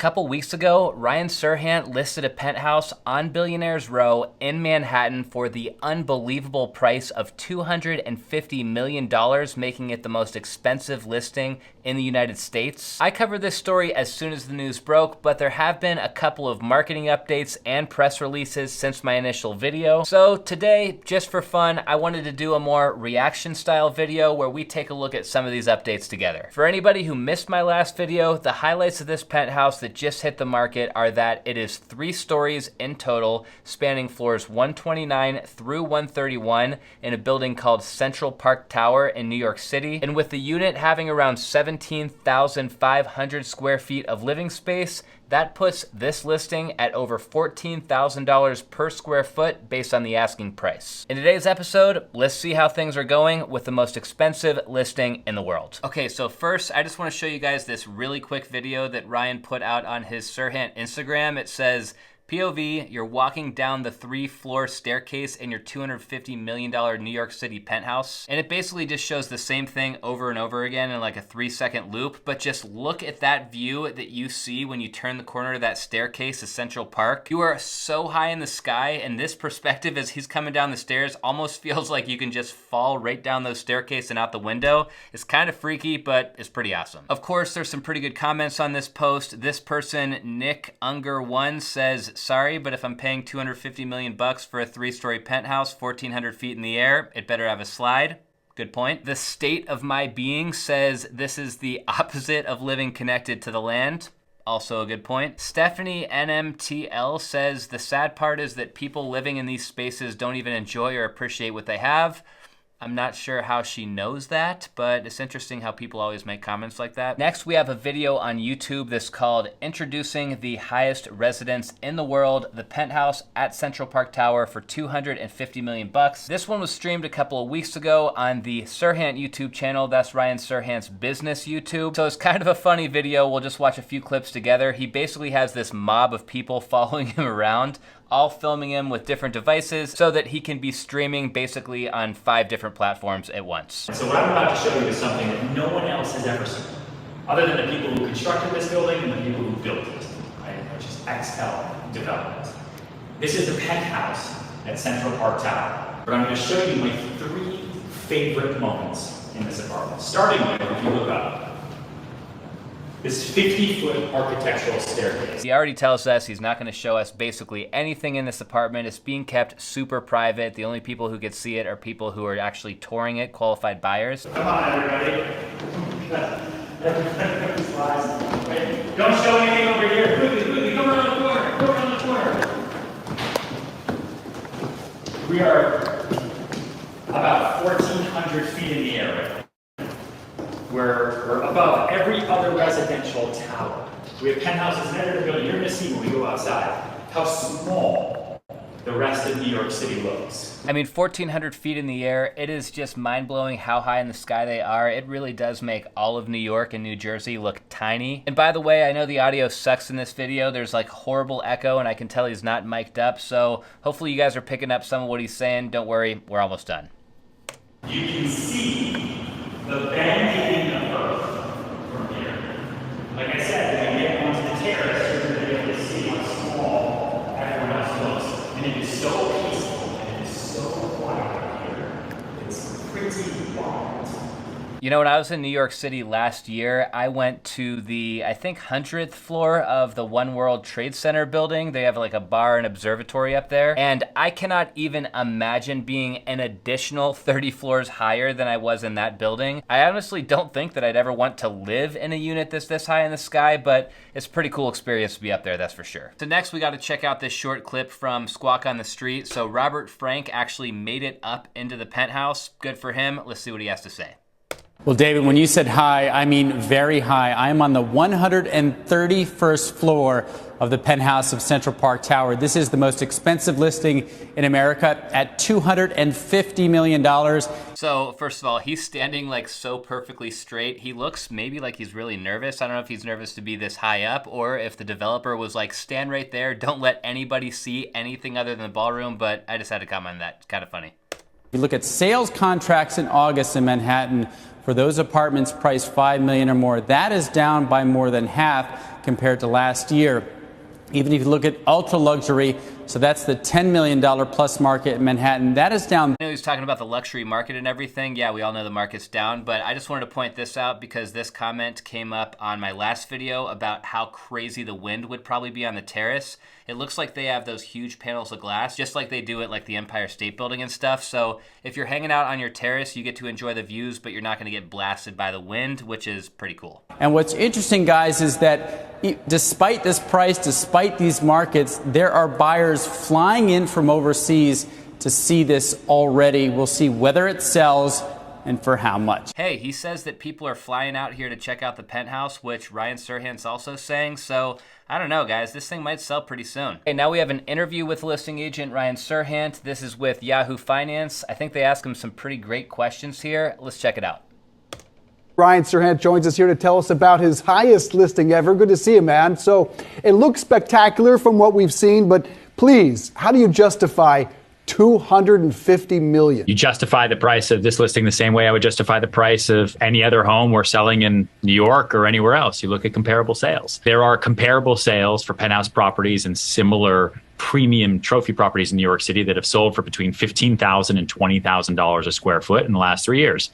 couple weeks ago, Ryan Serhant listed a penthouse on Billionaires Row in Manhattan for the unbelievable price of $250 million, making it the most expensive listing in the United States. I covered this story as soon as the news broke, but there have been a couple of marketing updates and press releases since my initial video. So today, just for fun, I wanted to do a more reaction style video where we take a look at some of these updates together. For anybody who missed my last video, the highlights of this penthouse that just hit the market are that it is 3 stories in total, spanning floors 129 through 131 in a building called Central Park Tower in New York City. And with the unit having around 17,500 square feet of living space, that puts this listing at over $14,000 per square foot based on the asking price. In today's episode, let's see how things are going with the most expensive listing in the world. Okay, so first, I just want to show you guys this really quick video that Ryan put out on his Serhant Instagram. It says, POV, you're walking down the 3-floor staircase in your $250 million New York City penthouse. And it basically just shows the same thing over and over again in like a 3-second loop, but just look at that view that you see when you turn the corner of that staircase to Central Park. You are so high in the sky, and this perspective as he's coming down the stairs almost feels like you can just fall right down those staircase and out the window. It's kind of freaky, but it's pretty awesome. Of course, there's some pretty good comments on this post. This person, Nick Unger1, says, sorry, but if I'm paying $250 million for a 3-story penthouse, 1,400 feet in the air, it better have a slide. Good point. The State of My Being says this is the opposite of living connected to the land. Also a good point. Stephanie NMTL says the sad part is that people living in these spaces don't even enjoy or appreciate what they have. I'm not sure how she knows that, but it's interesting how people always make comments like that. Next, we have a video on YouTube that's called Introducing the Highest Residence in the World, the Penthouse at Central Park Tower for $250 million. This one was streamed a couple of weeks ago on the Serhant YouTube channel. That's Ryan Serhant's business YouTube. So it's kind of a funny video. We'll just watch a few clips together. He basically has this mob of people following him around, all filming him with different devices so that he can be streaming basically on 5 different platforms at once. So what I'm about to show you is something that no one else has ever seen, other than the people who constructed this building and the people who built it, right? Which is XL Development. This is the penthouse at Central Park Tower. But I'm going to show you my 3 favorite moments in this apartment. Starting with, if you look up, this 50-foot architectural staircase. He already tells us he's not going to show us basically anything in this apartment. It's being kept super private. The only people who get to see it are people who are actually touring it, qualified buyers. Come on, everybody. Don't show anything over here. Quickly, come around the corner. Go around the corner. We are about 1,400 feet in the air right now. We're above every other residential tower. We have penthouses in every building. You're going to see when we go outside how small the rest of New York City looks. I mean, 1,400 feet in the air, it is just mind-blowing how high in the sky they are. It really does make all of New York and New Jersey look tiny. And by the way, I know the audio sucks in this video. There's like horrible echo, and I can tell he's not mic'd up, so hopefully you guys are picking up some of what he's saying. Don't worry, we're almost done. You can see the bending of Earth from here. Like I said, when you get onto the terrace, you're going to be able to see how small everyone else looks. And it is so peaceful, and it is so quiet out here. It's pretty wild. You know, when I was in New York City last year, I went to the, I think, 100th floor of the One World Trade Center building. They have like a bar and observatory up there. And I cannot even imagine being an additional 30 floors higher than I was in that building. I honestly don't think that I'd ever want to live in a unit that's this high in the sky, but it's a pretty cool experience to be up there, that's for sure. So next we got to check out this short clip from Squawk on the Street. So Robert Frank actually made it up into the penthouse. Good for him. Let's see what he has to say. Well, David, when you said high, I mean very high. I'm on the 131st floor of the penthouse of Central Park Tower. This is the most expensive listing in America at $250 million. So first of all, he's standing like so perfectly straight. He looks maybe like he's really nervous. I don't know if he's nervous to be this high up or if the developer was like, stand right there. Don't let anybody see anything other than the ballroom. But I just had to comment on that. It's kind of funny. If you look at sales contracts in August in Manhattan, for those apartments priced $5 million or more, that is down by more than half. compared to last year. Even if you look at ultra luxury, so that's the $10 million plus market in Manhattan, that is down. I know he's talking about the luxury market and everything. Yeah, we all know the market's down, but I just wanted to point this out because this comment came up on my last video about how crazy the wind would probably be on the terrace. It looks like they have those huge panels of glass, just like they do at like the Empire State Building and stuff. So if you're hanging out on your terrace, you get to enjoy the views, but you're not going to get blasted by the wind, which is pretty cool. And what's interesting, guys, is that despite this price, despite these markets, there are buyers flying in from overseas to see this already. We'll see whether it sells and for how much. Hey, he says that people are flying out here to check out the penthouse, which Ryan Serhant's also saying. So I don't know, guys. This thing might sell pretty soon. Okay, now we have an interview with listing agent Ryan Serhant. This is with Yahoo Finance. I think they ask him some pretty great questions here. Let's check it out. Ryan Serhant joins us here to tell us about his highest listing ever. Good to see you, man. So it looks spectacular from what we've seen, but please, how do you justify $250 million? You justify the price of this listing the same way I would justify the price of any other home we're selling in New York or anywhere else. You look at comparable sales. There are comparable sales for penthouse properties and similar premium trophy properties in New York City that have sold for between $15,000 and $20,000 a square foot in the last 3 years.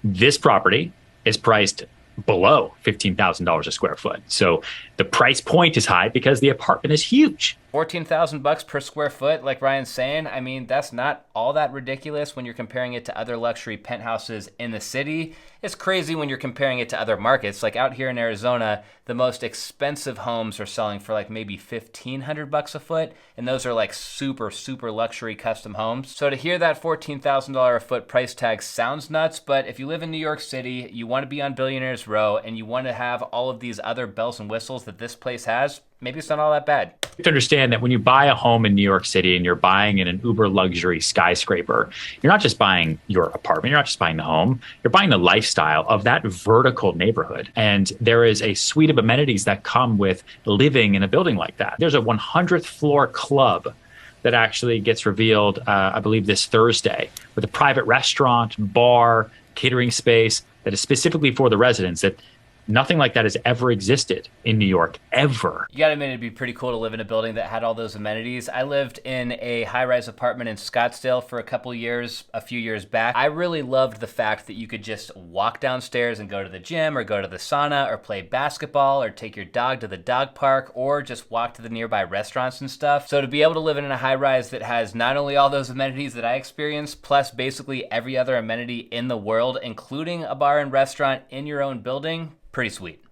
This property is priced below $15,000 a square foot. So the price point is high because the apartment is huge. $14,000 per square foot, like Ryan's saying. I mean, that's not all that ridiculous when you're comparing it to other luxury penthouses in the city. It's crazy when you're comparing it to other markets. Like out here in Arizona, the most expensive homes are selling for like maybe $1,500 a foot, and those are like super, super luxury custom homes. So to hear that $14,000 a foot price tag sounds nuts, but if you live in New York City, you want to be on Billionaires Row, and you want to have all of these other bells and whistles that this place has, maybe it's not all that bad. You have to understand that when you buy a home in New York City and you're buying in an uber luxury skyscraper, you're not just buying your apartment, you're not just buying the home, you're buying the lifestyle of that vertical neighborhood. And there is a suite of amenities that come with living in a building like that. There's a 100th floor club that actually gets revealed, I believe, this Thursday, with a private restaurant, bar, catering space that is specifically for the residents. That nothing like that has ever existed in New York, ever. You gotta admit, it'd be pretty cool to live in a building that had all those amenities. I lived in a high-rise apartment in Scottsdale for a couple years, a few years back. I really loved the fact that you could just walk downstairs and go to the gym or go to the sauna or play basketball or take your dog to the dog park or just walk to the nearby restaurants and stuff. So to be able to live in a high-rise that has not only all those amenities that I experienced, plus basically every other amenity in the world, including a bar and restaurant in your own building, pretty sweet.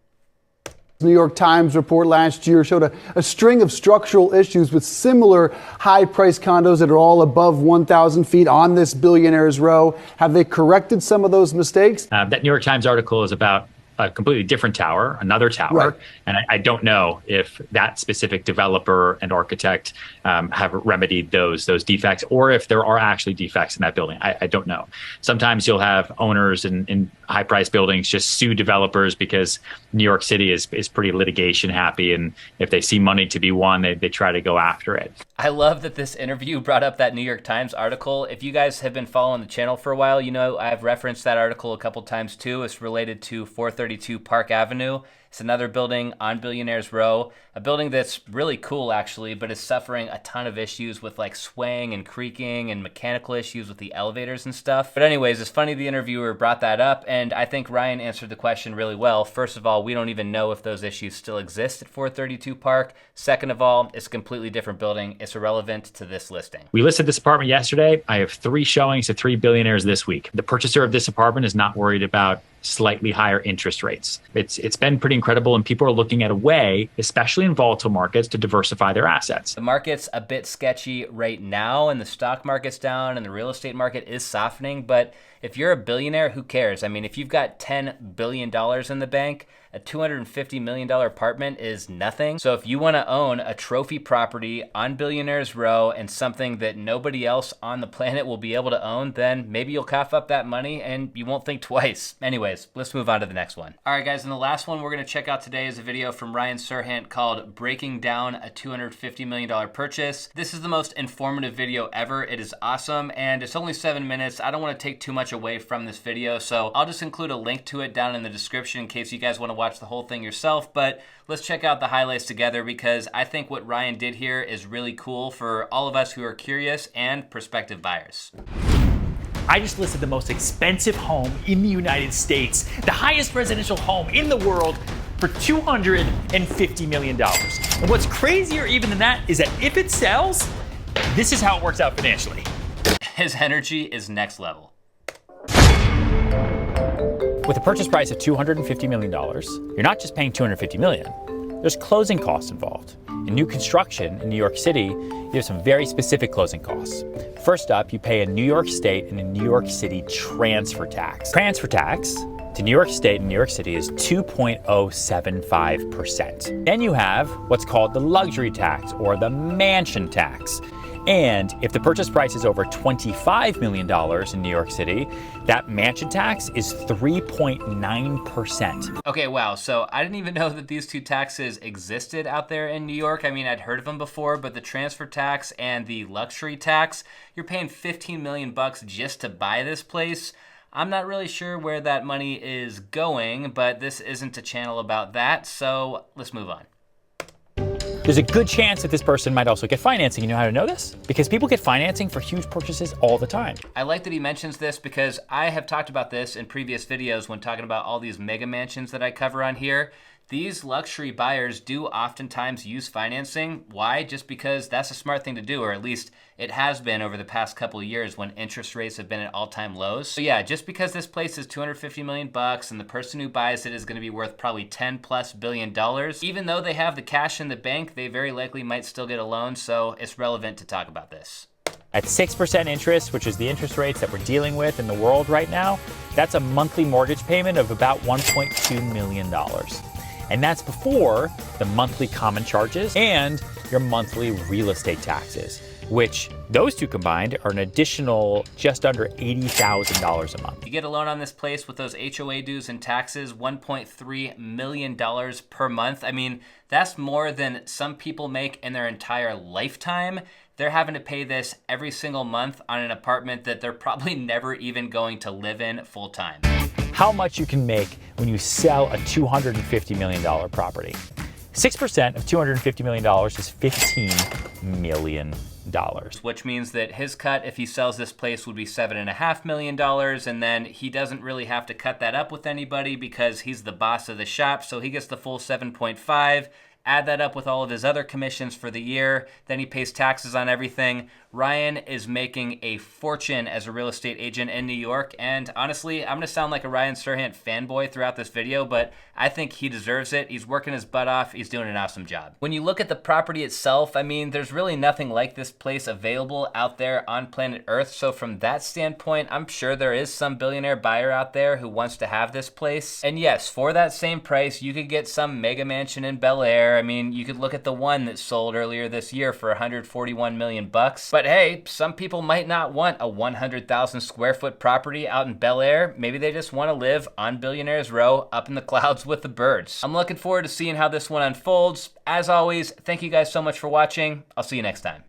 The New York Times report last year showed a string of structural issues with similar high-priced condos that are all above 1,000 feet on this Billionaires Row. Have they corrected some of those mistakes? That New York Times article is about a completely different tower, another tower. Right. And I don't know if that specific developer and architect have remedied those defects, or if there are actually defects in that building. I don't know. Sometimes you'll have owners in high-priced buildings just sue developers because New York City is pretty litigation happy, and if they see money to be won, they try to go after it. I love that this interview brought up that New York Times article. If you guys have been following the channel for a while, you know I've referenced that article a couple times too. It's related to 432 Park Avenue. It's another building on Billionaires Row, a building that's really cool actually, but is suffering a ton of issues with like swaying and creaking and mechanical issues with the elevators and stuff. But anyways, it's funny the interviewer brought that up, and I think Ryan answered the question really well. First of all, we don't even know if those issues still exist at 432 Park. Second of all, it's a completely different building. It's irrelevant to this listing. We listed this apartment yesterday. I have 3 showings to 3 billionaires this week. The purchaser of this apartment is not worried about slightly higher interest rates. It's been pretty incredible, and people are looking at a way, especially in volatile markets, to diversify their assets. The market's a bit sketchy right now, and the stock market's down, and the real estate market is softening, but if you're a billionaire, who cares? I mean, if you've got $10 billion in the bank, a $250 million apartment is nothing. So if you want to own a trophy property on Billionaires Row and something that nobody else on the planet will be able to own, then maybe you'll cough up that money and you won't think twice. Anyways, let's move on to the next one. All right, guys, and the last one we're going to check out today is a video from Ryan Serhant called Breaking Down a $250 million Purchase. This is the most informative video ever. It is awesome, and it's only 7 minutes. I don't want to take too much away from this video, so I'll just include a link to it down in the description in case you guys want to watch watch the whole thing yourself, but let's check out the highlights together because I think what Ryan did here is really cool for all of us who are curious and prospective buyers. I just listed the most expensive home in the United States, the highest residential home in the world, for $250 million. And what's crazier even than that is that if it sells, this is how it works out financially. His energy is next level. With a purchase price of $250 million, you're not just paying $250 million. There's closing costs involved. In new construction in New York City, you have some very specific closing costs. First up, you pay a New York State and a New York City transfer tax. Transfer tax to New York State and New York City is 2.075%. Then you have what's called the luxury tax or the mansion tax. And if the purchase price is over $25 million in New York City, that mansion tax is 3.9%. Okay, wow, so I didn't even know that these two taxes existed out there in New York. I mean, I'd heard of them before, but the transfer tax and the luxury tax, you're paying $15 million just to buy this place. I'm not really sure where that money is going, but this isn't a channel about that, so let's move on. There's a good chance that this person might also get financing. You know how to know this? Because people get financing for huge purchases all the time. I like that he mentions this because I have talked about this in previous videos when talking about all these mega mansions that I cover on here. These luxury buyers do oftentimes use financing. Why? Just because that's a smart thing to do, or at least it has been over the past couple of years when interest rates have been at all-time lows. So yeah, just because this place is $250 million and the person who buys it is going to be worth probably $10+ billion, even though they have the cash in the bank, they very likely might still get a loan, so it's relevant to talk about this. At 6% interest, which is the interest rates that we're dealing with in the world right now, that's a monthly mortgage payment of about $1.2 million. And that's before the monthly common charges and your monthly real estate taxes, which those two combined are an additional just under $80,000 a month. You get a loan on this place with those HOA dues and taxes, $1.3 million per month. I mean, that's more than some people make in their entire lifetime. They're having to pay this every single month on an apartment that they're probably never even going to live in full time. How much you can make when you sell a $250 million property. 6% of $250 million is $15 million. Which means that his cut, if he sells this place, would be $7.5 million, and then he doesn't really have to cut that up with anybody because he's the boss of the shop, so he gets the full 7.5. Add that up with all of his other commissions for the year, then he pays taxes on everything. Ryan is making a fortune as a real estate agent in New York, and honestly, I'm gonna sound like a Ryan Serhant fanboy throughout this video, but I think he deserves it. He's working his butt off. He's doing an awesome job. When you look at the property itself, I mean, there's really nothing like this place available out there on planet Earth, so from that standpoint, I'm sure there is some billionaire buyer out there who wants to have this place. And yes, for that same price, you could get some mega mansion in Bel Air. I mean, you could look at the one that sold earlier this year for $141 million. But hey, some people might not want a 100,000 square foot property out in Bel Air. Maybe they just want to live on Billionaires Row up in the clouds with the birds. I'm looking forward to seeing how this one unfolds. As always, thank you guys so much for watching. I'll see you next time.